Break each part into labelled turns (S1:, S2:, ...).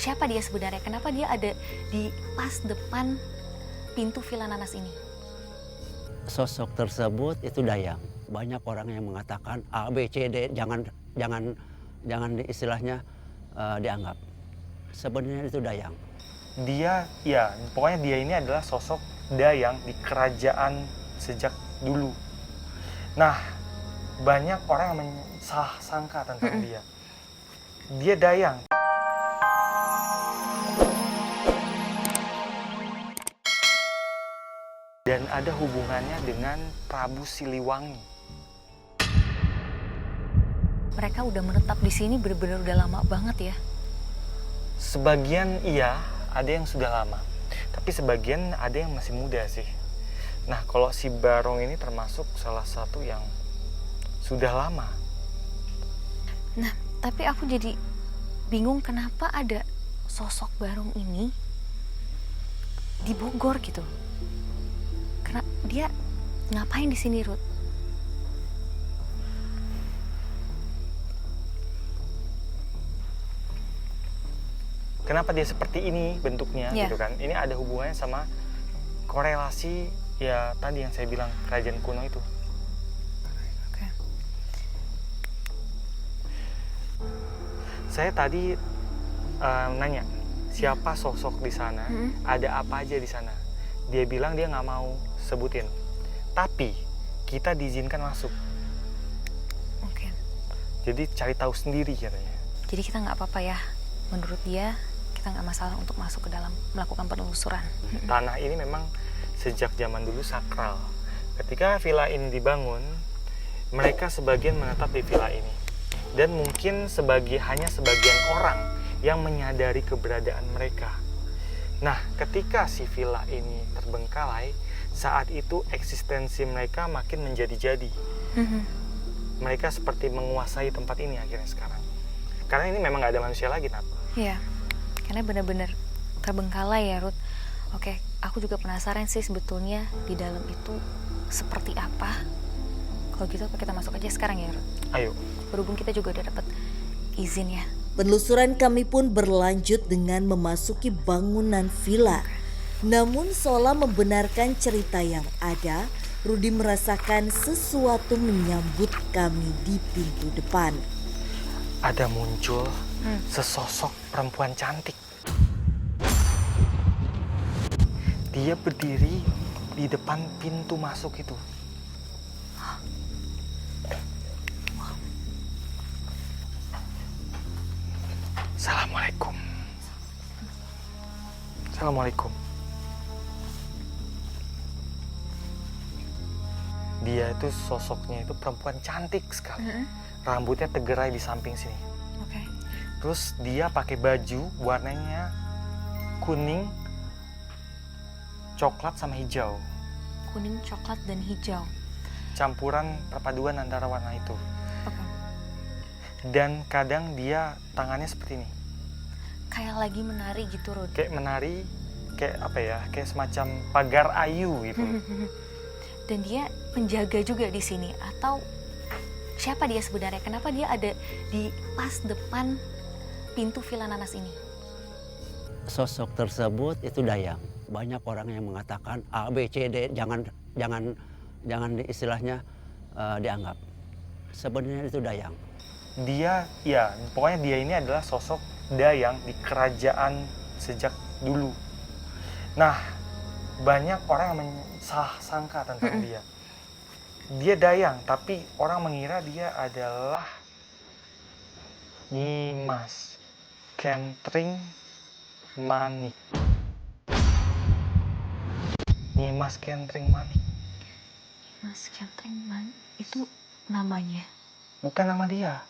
S1: siapa dia sebenarnya? Kenapa dia ada di pas depan pintu Villa Nanas ini?
S2: Sosok tersebut itu Dayang. Banyak orang yang mengatakan A, B, C, D, jangan istilahnya dianggap. Sebenarnya itu Dayang.
S3: Dia, ya pokoknya dia ini adalah sosok Dayang di kerajaan sejak dulu. Nah, banyak orang yang salah sangka tentang dia. Dia Dayang. Dan ada hubungannya dengan Prabu Siliwangi.
S1: Mereka udah menetap di sini bener-bener udah lama banget ya.
S3: Sebagian iya, ada yang sudah lama. Tapi sebagian ada yang masih muda sih. Nah, kalau si Barong ini termasuk salah satu yang sudah lama.
S1: Nah, tapi aku jadi bingung kenapa ada sosok Barong ini di Bogor gitu. Karena dia ngapain di sini, Ruth?
S3: Kenapa dia seperti ini bentuknya
S1: Yeah.
S3: gitu kan? Ini ada hubungannya sama korelasi ya tadi yang saya bilang kerajaan kuno itu.
S1: Oke.
S3: Saya tadi nanya siapa sosok di sana, ada apa aja di sana. Dia bilang dia nggak mau sebutin. Tapi kita diizinkan masuk.
S1: Oke.
S3: Jadi cari tahu sendiri katanya.
S1: Jadi kita nggak apa-apa ya. Menurut dia kita nggak masalah untuk masuk ke dalam melakukan penelusuran.
S3: Tanah ini memang sejak zaman dulu sakral. Ketika villa ini dibangun, mereka sebagian menetap di villa ini. Dan mungkin hanya sebagian orang yang menyadari keberadaan mereka. Nah, ketika si villa ini terbengkalai, saat itu eksistensi mereka makin menjadi-jadi. Mereka seperti menguasai tempat ini akhirnya sekarang. Karena ini memang nggak ada manusia lagi, Nat.
S1: Iya, karena benar-benar terbengkalai ya, Ruth. Oke, aku juga penasaran sih sebetulnya di dalam itu seperti apa. Kalau gitu kita masuk aja sekarang ya, Ruth.
S3: Ayo.
S1: Berhubung kita juga udah dapat izin ya.
S4: Penelusuran kami pun berlanjut dengan memasuki bangunan villa. Namun Sola membenarkan cerita yang ada. Rudi merasakan sesuatu menyambut kami di pintu depan.
S3: Ada muncul sesosok perempuan cantik. Dia berdiri di depan pintu masuk itu. Assalamualaikum. Assalamualaikum. Dia itu sosoknya itu perempuan cantik sekali. Rambutnya tegerai di samping sini.
S1: Oke.
S3: Terus dia pakai baju warnanya kuning, coklat sama hijau.
S1: Kuning, coklat, dan hijau.
S3: Campuran perpaduan antara warna itu.
S1: Oke.
S3: Dan kadang dia tangannya seperti ini.
S1: Kayak lagi menari gitu, Ruth.
S3: Kayak menari, kayak apa ya, kayak semacam pagar ayu gitu.
S1: Dan dia penjaga juga di sini. Atau siapa dia sebenarnya? Kenapa dia ada di pas depan pintu Villa Nanas ini?
S2: Sosok tersebut itu Dayang. Banyak orang yang mengatakan A, B, C, D, jangan istilahnya dianggap. Sebenarnya itu Dayang.
S3: Dia, ya pokoknya dia ini adalah sosok Dayang di kerajaan sejak dulu. Nah, banyak orang yang salah sangka tentang dia. Dia Dayang, tapi orang mengira dia adalah Nyimas Kentring Manik. Nyimas Kentring Manik.
S1: Mas Kentring Man, itu namanya.
S3: Bukan nama dia.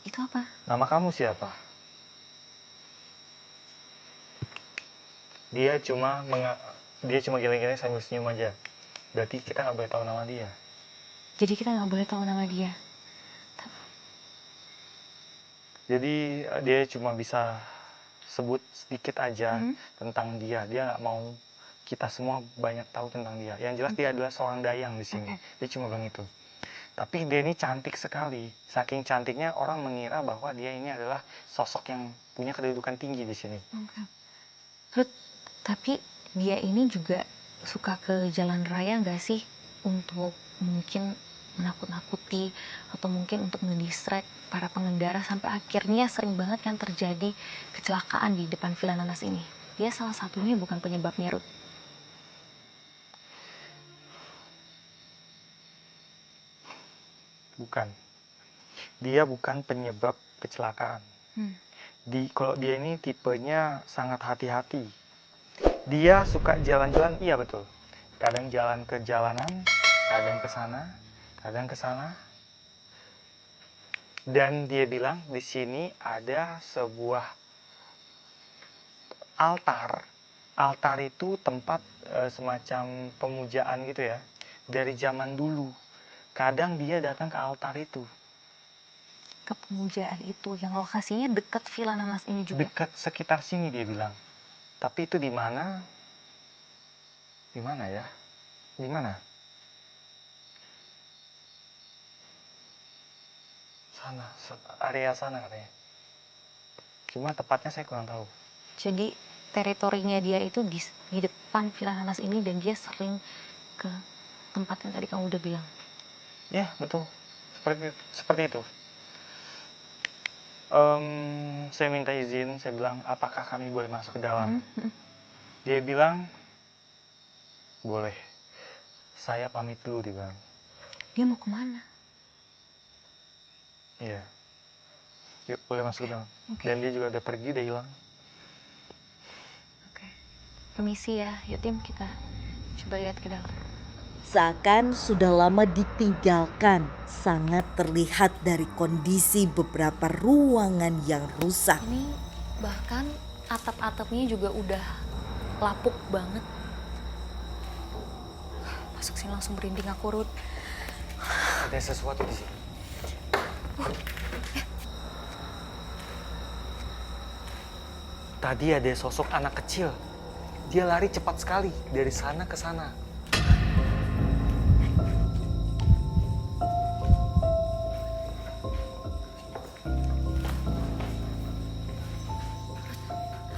S1: Itu apa?
S3: Nama kamu siapa? Dia cuma gini-gini sambil senyum aja. Berarti kita nggak boleh tahu nama dia.
S1: Jadi kita nggak boleh tahu nama dia.
S3: Jadi dia cuma bisa sebut sedikit aja tentang dia. Dia nggak mau kita semua banyak tahu tentang dia. Yang jelas dia adalah seorang Dayang di sini. Dia cuma bilang itu. Tapi dia ini cantik sekali. Saking cantiknya orang mengira bahwa dia ini adalah sosok yang punya kedudukan tinggi di sini.
S1: Oke. Ruth, tapi dia ini juga suka ke jalan raya nggak sih? Untuk mungkin menakut-nakuti atau mungkin untuk ngedistract para pengendara sampai akhirnya sering banget kan terjadi kecelakaan di depan Villa Nanas ini. Dia salah satunya bukan penyebabnya, Ruth.
S3: Bukan. Dia bukan penyebab kecelakaan. Kalau dia ini tipenya sangat hati-hati. Dia suka jalan-jalan, iya betul. Kadang jalan ke jalanan, kadang ke sana, kadang ke sana. Dan dia bilang di sini ada sebuah altar. Altar itu tempat semacam pemujaan gitu ya. Dari zaman dulu. Kadang dia datang ke altar itu.
S1: Ke pemujaan itu yang lokasinya dekat Villa Nanas ini juga.
S3: Dekat sekitar sini dia bilang. Tapi itu di mana? Di mana ya? Di mana? Sana, area sana katanya. Cuma tepatnya saya kurang tahu.
S1: Jadi teritorinya dia itu di depan Villa Nanas ini dan dia sering ke tempat yang tadi kamu udah bilang.
S3: Ya, betul. Seperti itu. Saya minta izin, saya bilang, apakah kami boleh masuk ke dalam? Dia bilang, boleh. Saya pamit dulu, dia bilang.
S1: Dia mau kemana?
S3: Iya. Yuk, boleh masuk ke dalam.
S1: Oke.
S3: Dan dia juga udah pergi, udah hilang.
S1: Oke. Permisi ya, yuk tim kita coba lihat ke dalam.
S4: Seakan sudah lama ditinggalkan, sangat terlihat dari kondisi beberapa ruangan yang rusak.
S1: Ini bahkan atap-atapnya juga udah lapuk banget. Masuk sini langsung merinding aku, Ruth.
S3: Ada sesuatu di sini. Tadi ada sosok anak kecil. Dia lari cepat sekali dari sana ke sana.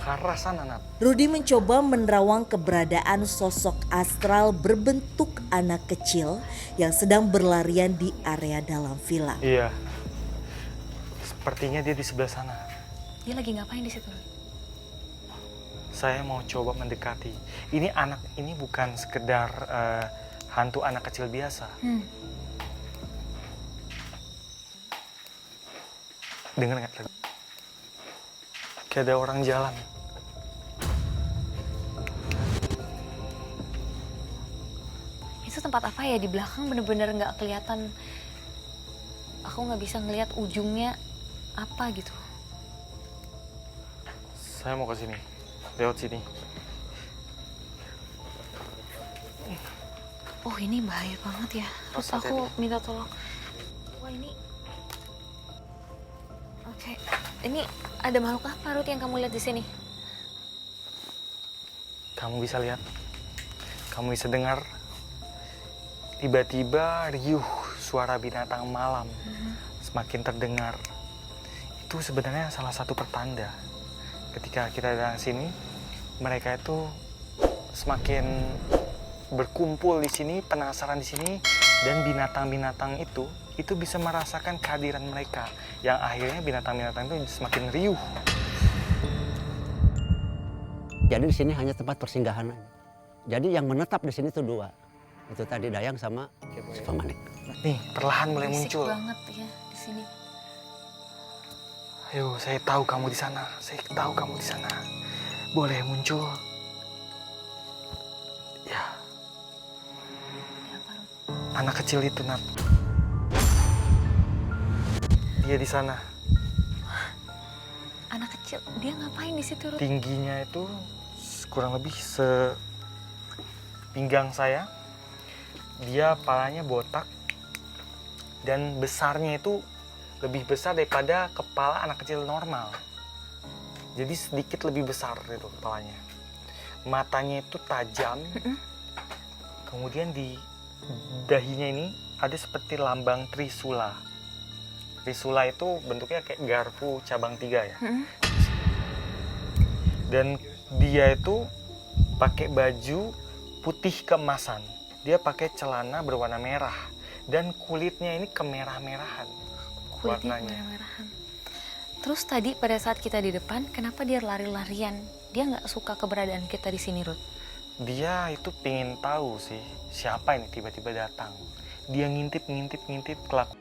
S3: Ke arah sana, Nat.
S4: Rudy mencoba menerawang keberadaan sosok astral berbentuk anak kecil yang sedang berlarian di area dalam villa.
S3: Iya. Sepertinya dia di sebelah sana.
S1: Dia lagi ngapain di situ, Ruth?
S3: Saya mau coba mendekati. Ini anak ini bukan sekedar hantu anak kecil biasa. Dengar nggak? Kayak ada orang jalan.
S1: Itu tempat apa ya? Di belakang bener-bener nggak kelihatan. Aku nggak bisa ngelihat ujungnya apa gitu.
S3: Saya mau ke sini. Lewat sini.
S1: Oh, ini bahaya banget ya. Terus
S3: Hati-hati.
S1: aku minta tolong. Wah, ini... Oke. Ini ada makhluk apa, Ruth, yang kamu lihat di sini?
S3: Kamu bisa lihat. Kamu bisa dengar. Tiba-tiba riuh suara binatang malam. Semakin terdengar. Itu sebenarnya salah satu pertanda. Ketika kita datang sini, mereka itu semakin berkumpul di sini, penasaran di sini, dan binatang-binatang itu bisa merasakan kehadiran mereka, yang akhirnya binatang-binatang itu semakin riuh.
S2: Jadi di sini hanya tempat persinggahan aja. Jadi yang menetap di sini itu dua. Itu tadi Dayang sama si Pamanik.
S3: Nih, perlahan mulai
S1: Berisik
S3: muncul.
S1: banget ya di sini.
S3: Ayo, saya tahu kamu di sana. Saya tahu kamu di sana. Boleh muncul. Ya,
S1: Ada apa, Ruth?
S3: anak kecil itu, Nat. Dia di sana.
S1: Anak kecil, dia ngapain di situ, Ruth?
S3: Tingginya itu kurang lebih sepinggang saya. Dia palanya botak. Dan besarnya itu lebih besar daripada kepala anak kecil normal. Jadi sedikit lebih besar itu kepalanya. Matanya itu tajam. Kemudian di dahinya ini ada seperti lambang Trisula. Trisula itu bentuknya kayak garpu cabang 3 ya. Dan dia itu pakai baju putih keemasan. Dia pakai celana berwarna merah dan kulitnya ini kemerah-merahan.
S1: Kulitnya
S3: Warnanya.
S1: merah-merahan. Terus tadi pada saat kita di depan, kenapa dia lari-larian? Dia nggak suka keberadaan kita di sini, Ruth.
S3: Dia itu pingin tahu sih siapa ini tiba-tiba datang. Dia ngintip kelakuan.